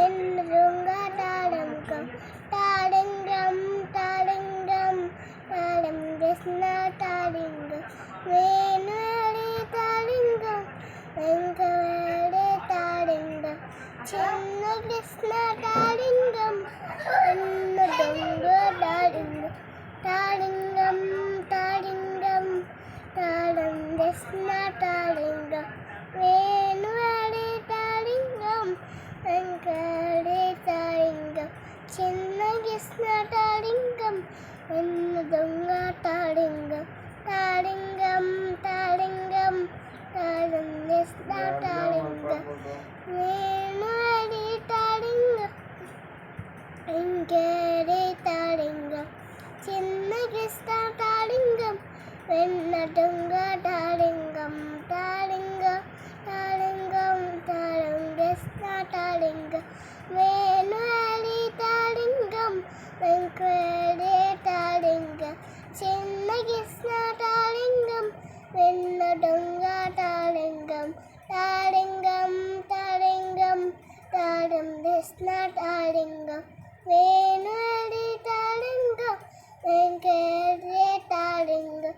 ఎన్నుదొంగ తాళంగం తాళంగం తాళంగం తాళం కృష్ణ తాళంగం వేణువడి తాళంగం వెంకవడే తాళంగం చిన్న కృష్ణ తాళంగం ఎన్నుదొంగ తాళంగం తాళంగం తాళంగం తాళం కృష్ణ తాళంగం వేణువడి తాళంగం వెంకవడే తాళంగం చిన్న కృష్ణ తాళంగం ఎన్నుదొంగ తాళంగం తాళంగం తాళంగం తాళం కృష్ణ తాళంగం వేణువడి తాళంగం వెంకవడే తాళంగం చిన్న కృష్ణ తాళంగం వెన్నదొంగ తాళంగం తాళంగం తాళంగం తాళం కృష్ణ తాళంగం వేణువడి తాళంగం వెంకవడే తాళంగం చిన్న కృష్ణ తాళంగం వెన్నదొంగ తాళంగం తాళంగం తాళంగం తాళం కృష్ణ తాళంగం వేణువడి తాళంగం వెంకవడే తాళంగం